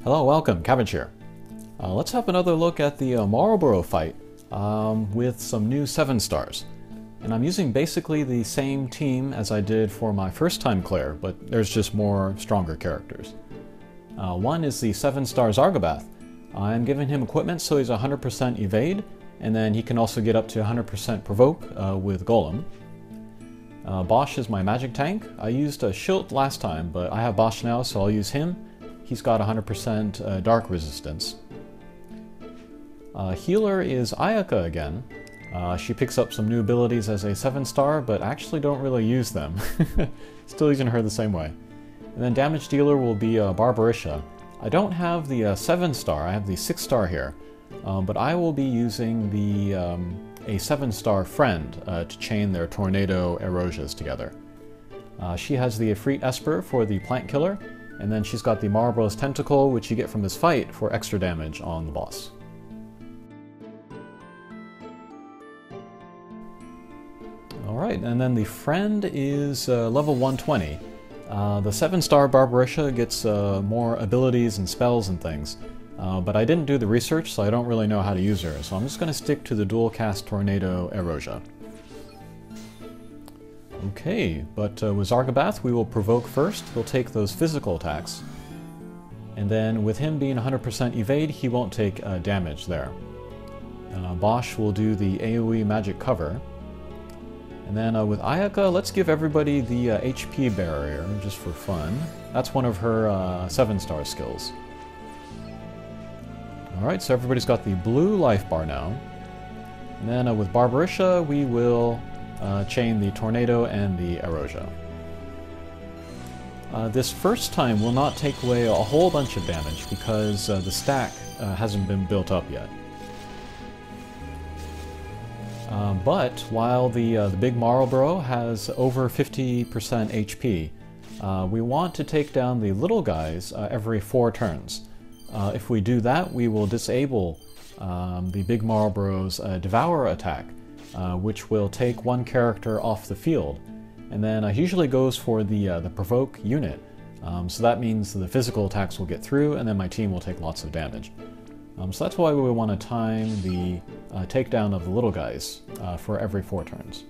Hello, welcome, Cabbage here. Let's have another look at the Malboro fight with some new 7 stars. And I'm using basically the same team as I did for my first time clear, but there's just more stronger characters. One is the 7-star Zargabaath. I'm giving him equipment so he's 100% evade, and then he can also get up to 100% provoke with Golem. Bosch is my magic tank. I used a Schilt last time, but I have Bosch now, so I'll use him. He's got 100% dark resistance. Healer is Ayaka again. She picks up some new abilities as a 7-star, but actually don't really use them. Still using her the same way. And then damage dealer will be Barbariccia. I don't have the 7-star, I have the 6-star here. But I will be using the a 7-star friend to chain their Tornado Erosias together. She has the Efreet Esper for the plant killer, and then she's got the Malboro's Tentacle, which you get from this fight for extra damage on the boss. Alright, and then the friend is level 120. The 7-star Barbariccia gets more abilities and spells and things, but I didn't do the research, so I don't really know how to use her, so I'm just going to stick to the dual cast Tornado Erosia. Okay, but with Zargabaath we will provoke first. He'll take those physical attacks, and then with him being 100% evade, he won't take damage there. Bosch will do the AoE magic cover. And then with Ayaka, let's give everybody the HP barrier, just for fun. That's one of her 7-star skills. Alright, so everybody's got the blue life bar now. And then with Barbariccia, we will chain the Tornado and the Erosia. This first time will not take away a whole bunch of damage because the stack hasn't been built up yet. But while the big Malboro has over 50% HP, we want to take down the little guys every 4 turns. If we do that, we will disable the big Malboro's Devour attack, which will take one character off the field. And then he usually goes for the provoke unit, so that means the physical attacks will get through, and then my team will take lots of damage. So that's why we want to time the takedown of the little guys for every 4 turns.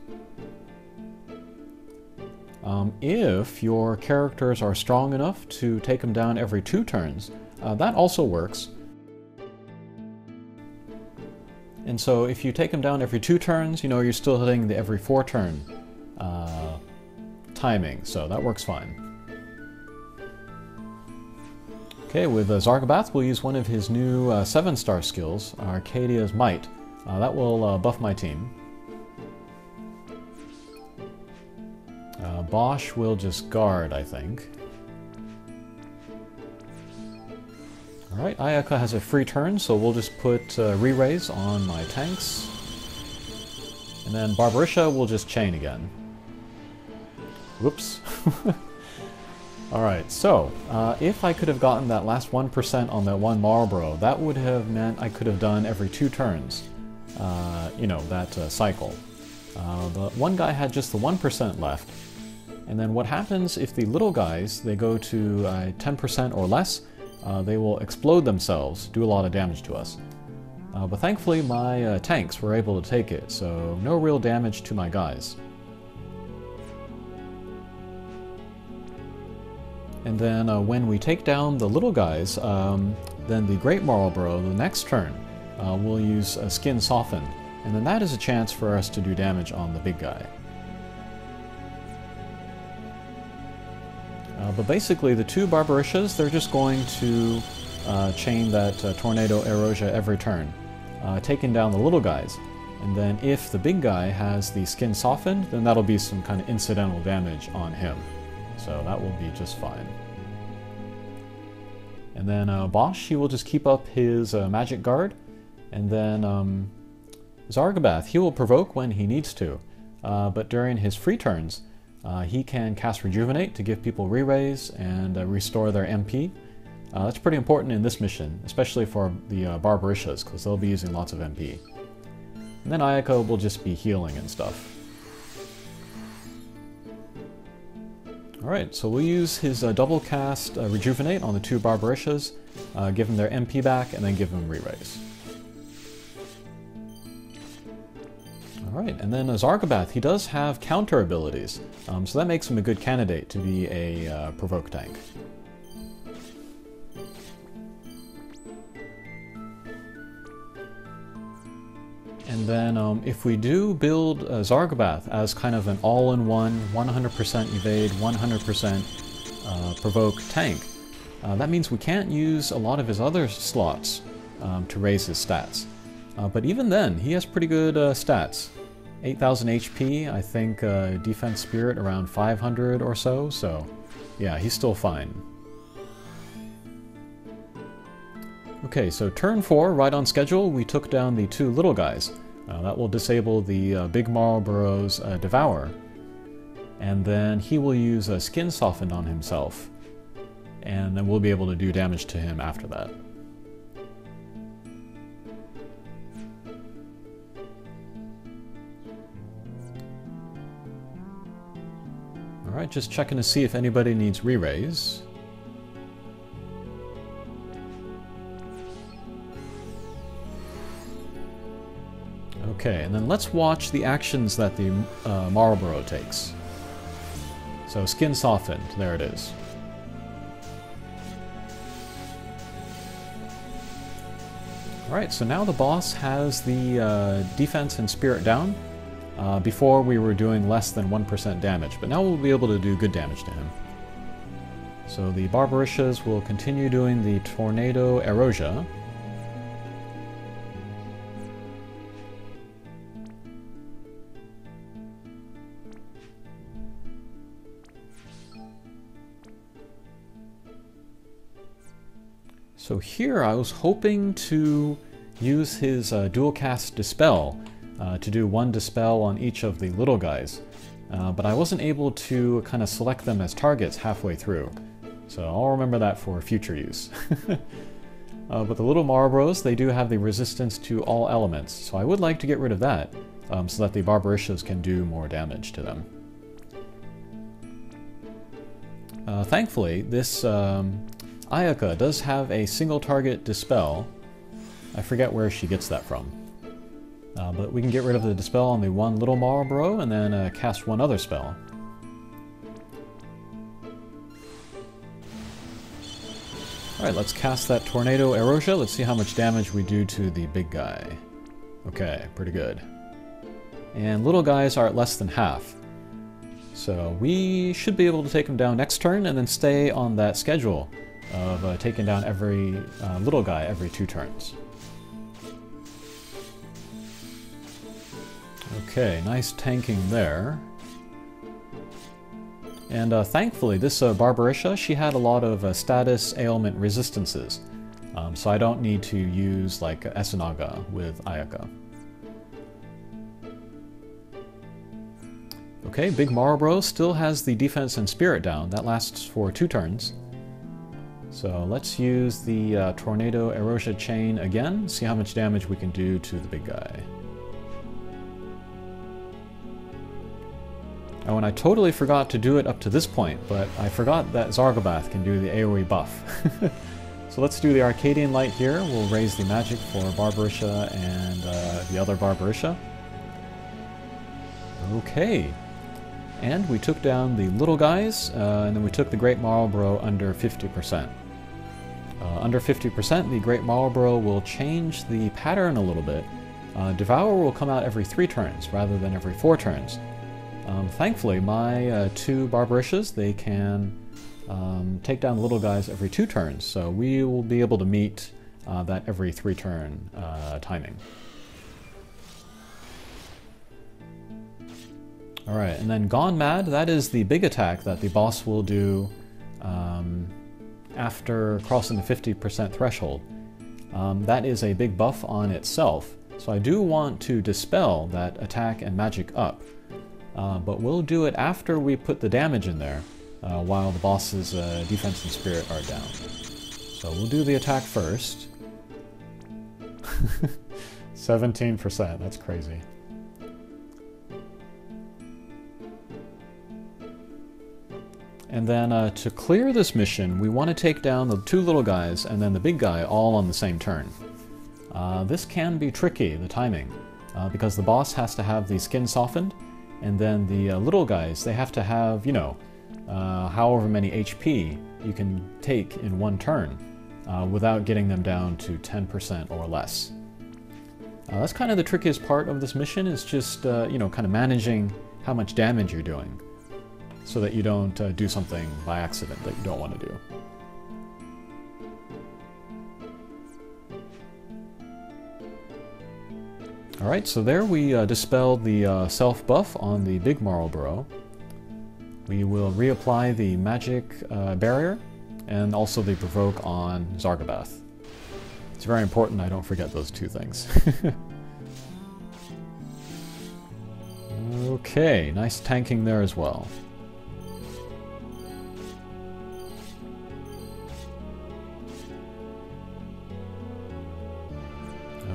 If your characters are strong enough to take them down every 2 turns, that also works. And so if you take them down every 2 turns, you know, you're still hitting the every 4 turn timing, so that works fine. Okay, with Zargabaath, we'll use one of his new 7-star skills, Arcadia's Might. That will buff my team. Bosch will just guard, I think. Alright, Ayaka has a free turn, so we'll just put re-raise on my tanks. And then Barbariccia will just chain again. Whoops. Alright, so if I could have gotten that last 1% on that one Malboro, that would have meant I could have done every 2 turns, you know, that cycle. But one guy had just the 1% left, and then what happens if the little guys, they go to 10% or less, they will explode themselves, do a lot of damage to us. But thankfully my tanks were able to take it, so no real damage to my guys. And then when we take down the little guys, then the Great Malboro, the next turn, we'll use Skin Soften, and then that is a chance for us to do damage on the big guy. But basically the 2 Barbariccias, they're just going to chain that Tornado Erosia every turn, taking down the little guys. And then if the big guy has the Skin Softened, then that'll be some kind of incidental damage on him. So that will be just fine. And then Bosch, he will just keep up his magic guard. And then Zargabaath, he will provoke when he needs to. But during his free turns, he can cast Rejuvenate to give people re-raise and restore their MP. That's pretty important in this mission, especially for the Barbariccias, because they'll be using lots of MP. And then Ayaka will just be healing and stuff. Alright, so we'll use his double cast Rejuvenate on the two Barbaricias, give them their MP back, and then give them re-raise. Alright, and then Zargabaath, he does have counter abilities, so that makes him a good candidate to be a provoke tank. And then if we do build Zargabaath as kind of an all-in-one, 100% evade, 100% provoke tank, that means we can't use a lot of his other slots to raise his stats. But even then, he has pretty good stats. 8,000 HP, I think defense spirit around 500 or so, so yeah, he's still fine. Okay, so turn 4, right on schedule, we took down the two little guys. That will disable the big Malboro's Devour. And then he will use a Skin Softened on himself. And then we'll be able to do damage to him after that. Alright, just checking to see if anybody needs re-raise. Okay, and then let's watch the actions that the Malboro takes. So, Skin Softened, there it is. Alright, so now the boss has the defense and spirit down. Before we were doing less than 1% damage, but now we'll be able to do good damage to him. So the Barbaricias will continue doing the Tornado Erosia. So here I was hoping to use his dual cast Dispel to do one Dispel on each of the little guys, but I wasn't able to kind of select them as targets halfway through, so I'll remember that for future use. But the little Malboros, they do have the resistance to all elements, so I would like to get rid of that, so that the Barbaricias can do more damage to them. Thankfully, this Ayaka does have a single target Dispel. I forget where she gets that from. But we can get rid of the Dispel on the one little Malboro and then cast one other spell. Alright, let's cast that Tornado Erosia. Let's see how much damage we do to the big guy. Okay, pretty good. And little guys are at less than half. So we should be able to take them down next turn and then stay on that schedule of taking down every little guy every 2 turns. Okay, nice tanking there. And thankfully, this Barbariccia, she had a lot of status ailment resistances, so I don't need to use like Esenaga with Ayaka. Okay, Big Malboro still has the defense and spirit down. That lasts for 2 turns. So let's use the Tornado Erosia chain again, see how much damage we can do to the big guy. Oh, and I totally forgot to do it up to this point, but I forgot that Zargabaath can do the AoE buff. So let's do the Arcadian Light here. We'll raise the magic for Barbariccia and the other Barbariccia. Okay. And we took down the little guys, and then we took the Great Malboro under 50%. Under 50%, the Great Malboro will change the pattern a little bit. Devour will come out every 3 turns rather than every 4 turns. Thankfully, my 2 Barbaricias, they can take down the little guys every 2 turns, so we will be able to meet that every 3 turn timing. Alright, and then Gone Mad, that is the big attack that the boss will do after crossing the 50% threshold. That is a big buff on itself, so I do want to dispel that attack and magic up. But we'll do it after we put the damage in there, while the boss's defense and spirit are down. So we'll do the attack first. 17%, that's crazy. And then to clear this mission, we want to take down the two little guys and then the big guy all on the same turn. This can be tricky, the timing, because the boss has to have the skin softened, and then the little guys, they have to have, you know, however many HP you can take in one turn without getting them down to 10% or less. That's kind of the trickiest part of this mission, is just, you know, kind of managing how much damage you're doing so that you don't do something by accident that you don't want to do. Alright, so there we dispelled the self-buff on the big Malboro. We will reapply the magic barrier and also the provoke on Zargabaath. It's very important I don't forget those two things. Okay, nice tanking there as well.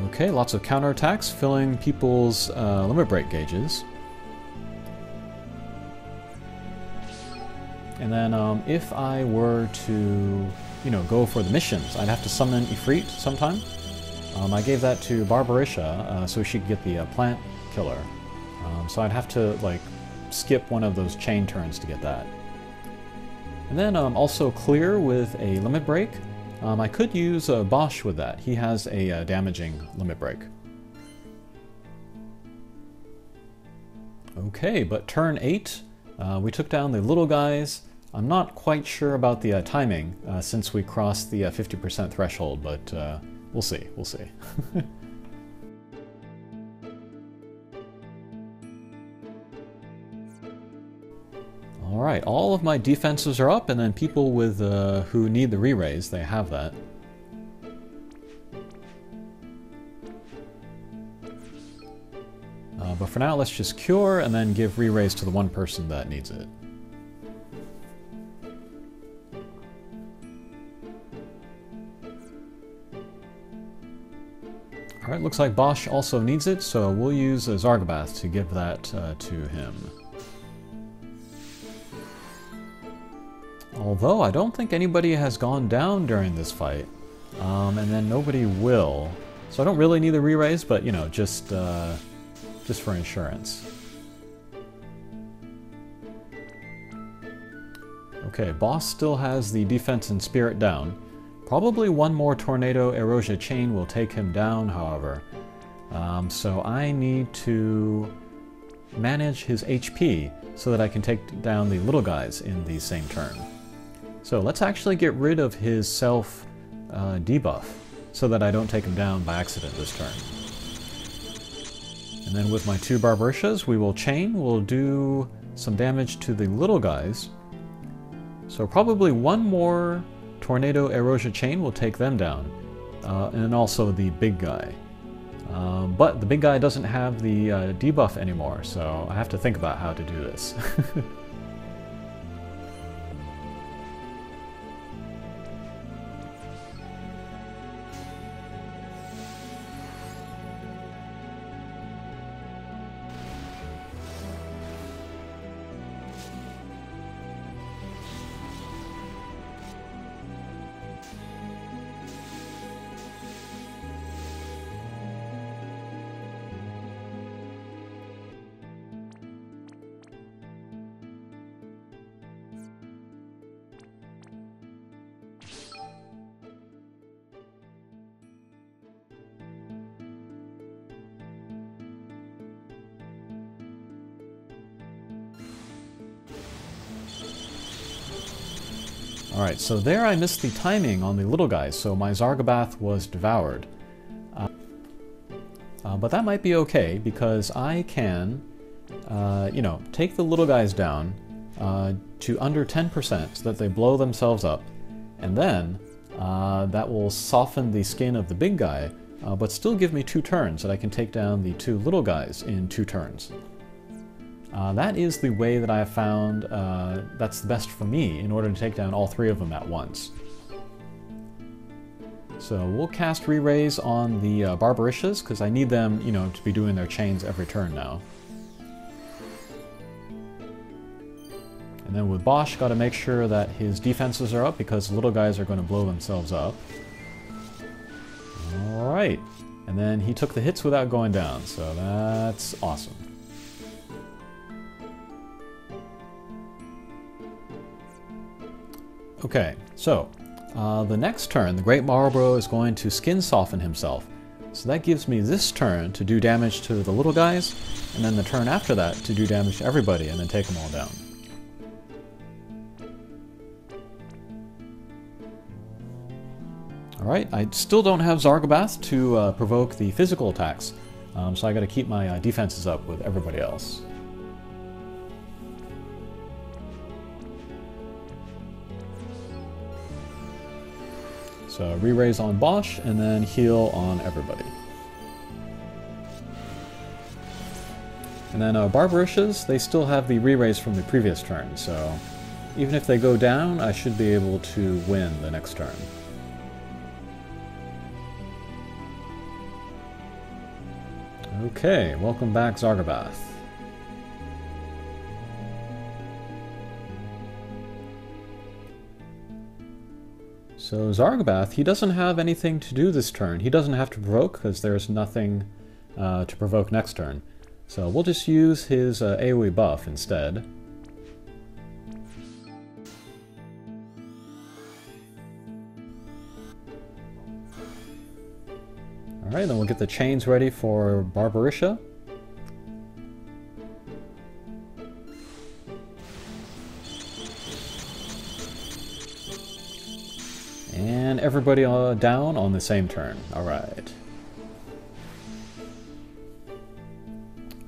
Okay, lots of counterattacks, filling people's limit break gauges. And then if I were to, you know, go for the missions, I'd have to summon Ifrit sometime. I gave that to Barbariccia so she could get the plant killer. So I'd have to, like, skip one of those chain turns to get that. And then also clear with a limit break. I could use Bosch with that. He has a damaging limit break. Okay, but turn 8, we took down the little guys. I'm not quite sure about the timing since we crossed the 50% threshold, but we'll see, we'll see. Alright, all of my defenses are up, and then people with who need the re-raise, they have that. But for now, let's just cure and then give re-raise to the one person that needs it. Alright, looks like Bosch also needs it, so we'll use Zargabaath to give that to him. Although I don't think anybody has gone down during this fight, and then nobody will. So I don't really need the re-raise, but you know, just for insurance. Okay, boss still has the defense and spirit down. Probably one more tornado erosia chain will take him down, however. So I need to manage his HP so that I can take down the little guys in the same turn. So let's actually get rid of his self debuff so that I don't take him down by accident this turn. And then with my two Barbariccias, we will chain. We'll do some damage to the little guys. So probably one more tornado erosia chain will take them down. And also the big guy. But the big guy doesn't have the debuff anymore, so I have to think about how to do this. Alright, so there I missed the timing on the little guys, so my Zargabaath was devoured. But that might be okay, because I can, you know, take the little guys down to under 10% so that they blow themselves up, and then that will soften the skin of the big guy, but still give me 2 turns that I can take down the 2 little guys in 2 turns. That is the way that I have found that's the best for me in order to take down all 3 of them at once. So we'll cast Re-Raise on the Barbariccias, because I need them, you know, to be doing their chains every turn now. And then with Bosch, got to make sure that his defenses are up because the little guys are going to blow themselves up. Alright. And then he took the hits without going down, so that's awesome. Okay, so the next turn, the Great Malboro is going to skin soften himself. So that gives me this turn to do damage to the little guys, and then the turn after that to do damage to everybody and then take them all down. Alright, I still don't have Zargabaath to provoke the physical attacks, so I gotta keep my defenses up with everybody else. So re-raise on Bosch, and then heal on everybody. And then Barbariccias, they still have the re-raise from the previous turn, so even if they go down, I should be able to win the next turn. Okay, welcome back, Zargabaath. So Zargabaath, he doesn't have anything to do this turn. He doesn't have to provoke because there's nothing to provoke next turn. So we'll just use his AoE buff instead. Alright, then we'll get the chains ready for Barbariccia. And everybody down on the same turn. Alright.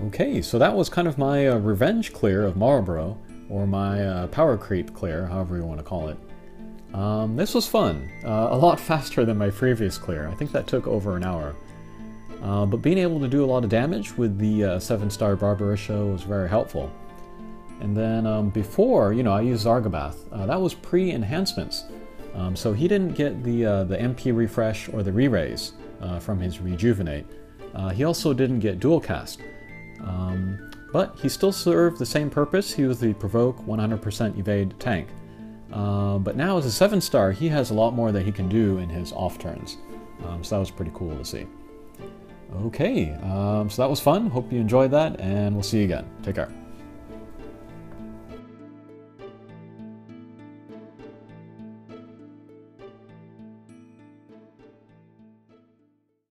Okay, so that was kind of my revenge clear of Malboro, or my power creep clear, however you want to call it. This was fun. A lot faster than my previous clear. I think that took over an hour. But being able to do a lot of damage with the 7-star Barbariccia was very helpful. And then before, I used Zargabaath. That was pre-enhancements. So he didn't get the MP refresh or the re-raise from his rejuvenate. He also didn't get dual cast. But he still served the same purpose. He was the provoke 100% evade tank. But now as a 7-star, he has a lot more that he can do in his off turns. So that was pretty cool to see. Okay, so that was fun. Hope you enjoyed that, and we'll see you again. Take care.